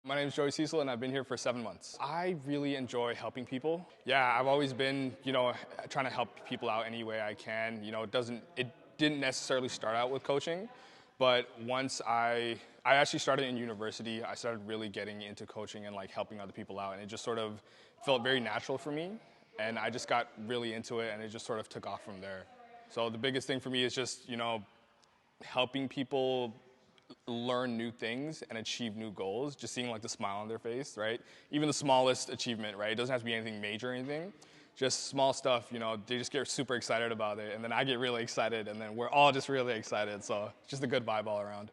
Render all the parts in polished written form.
My name is Cecil, and I've been here for 7 months. I really enjoy helping people. Yeah, I've always been, trying to help people out any way I can. It didn't necessarily start out with coaching, but once I actually started in university, I started really getting into coaching and like helping other people out, and it just sort of felt very natural for me, and I just got really into it, and it just sort of took off from there. So the biggest thing for me is just, helping people learn new things and achieve new goals, just seeing like the smile on their face, right? Even the smallest achievement, right? It doesn't have to be anything major or anything. Just small stuff, they just get super excited about it, and then I get really excited, and then we're all just really excited, so it's just a good vibe all around.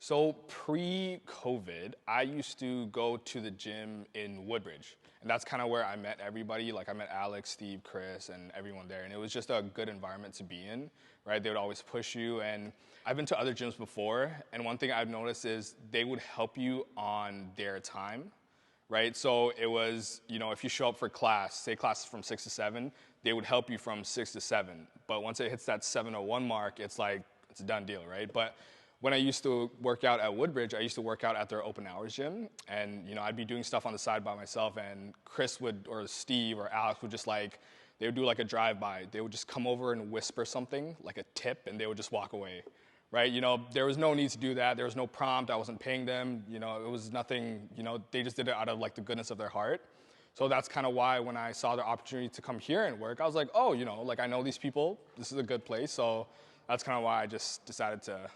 So pre-COVID, I used to go to the gym in Woodbridge, and that's kind of where I met everybody. Like I met Alex, Steve, Chris, and everyone there, and it was just a good environment to be in, right? They would always push you, and I've been to other gyms before, and one thing I've noticed is they would help you on their time, right? So it was, if you show up for class, say class is from 6 to 7, they would help you from 6 to 7. But once it hits that 7:01 mark, it's like, it's a done deal, right? But when I used to work out at Woodbridge, I used to work out at their open hours gym, and I'd be doing stuff on the side by myself, and Chris would, or Steve or Alex would just they would do like a drive-by. They would just come over and whisper something, like a tip, and they would just walk away, right? There was no need to do that. There was no prompt. I wasn't paying them. It was nothing, they just did it out of like the goodness of their heart. So that's kind of why when I saw the opportunity to come here and work, I was like, oh, I know these people. This is a good place. So that's kind of why I just decided to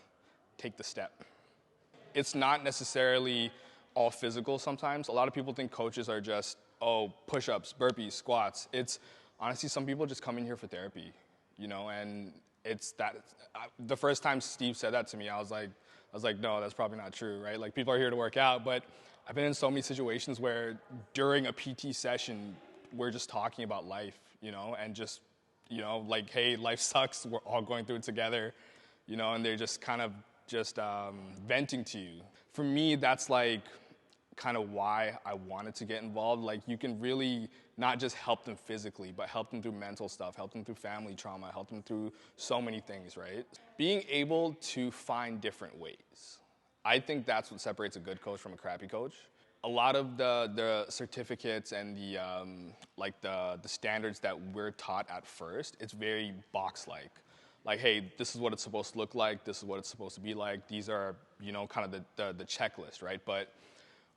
take the step. It's not necessarily all physical sometimes. A lot of people think coaches are just, push-ups, burpees, squats. It's honestly, some people just come in here for therapy, and it's that. The first time Steve said that to me, I was like, no, that's probably not true, right? Like, people are here to work out, but I've been in so many situations where during a PT session, we're just talking about life, and just, like, hey, life sucks, we're all going through it together, and they're just kind of just venting to you. For me, that's like kind of why I wanted to get involved. Like, you can really not just help them physically, but help them through mental stuff, help them through family trauma, help them through so many things, right? Being able to find different ways. I think that's what separates a good coach from a crappy coach. A lot of the certificates and the standards that we're taught at first, it's very box-like. Like, hey, this is what it's supposed to look like, this is what it's supposed to be like, these are, kind of the checklist, right? But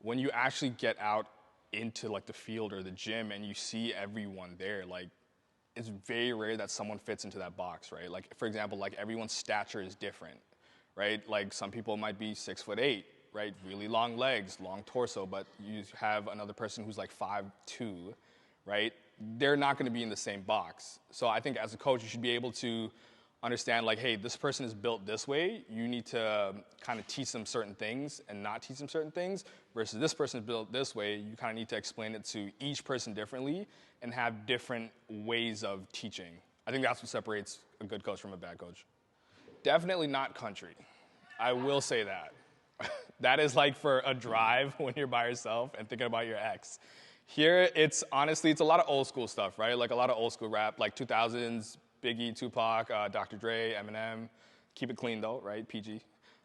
when you actually get out into like the field or the gym and you see everyone there, like, it's very rare that someone fits into that box, right? Like, for example, like everyone's stature is different, right? Like, some people might be 6'8", right? Really long legs, long torso, but you have another person who's like 5'2", right? They're not gonna be in the same box. So I think as a coach, you should be able to understand, like, hey, this person is built this way. You need to kind of teach them certain things and not teach them certain things, versus this person is built this way. You kind of need to explain it to each person differently and have different ways of teaching. I think that's what separates a good coach from a bad coach. Definitely not country. I will say that. That is like for a drive when you're by yourself and thinking about your ex. Here, it's honestly, it's a lot of old school stuff, right? Like a lot of old school rap, like 2000s, Biggie, Tupac, Dr. Dre, Eminem. Keep it clean though, right? PG.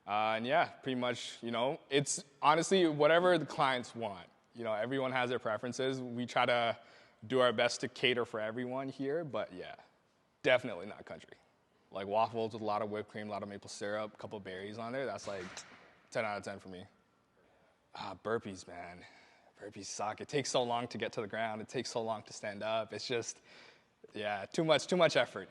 And yeah, pretty much, it's honestly whatever the clients want. Everyone has their preferences. We try to do our best to cater for everyone here, but yeah, definitely not country. Like waffles with a lot of whipped cream, a lot of maple syrup, a couple berries on there, that's like 10 out of 10 for me. Burpees, man. Burpees suck. It takes so long to get to the ground. It takes so long to stand up. It's just, yeah, too much effort,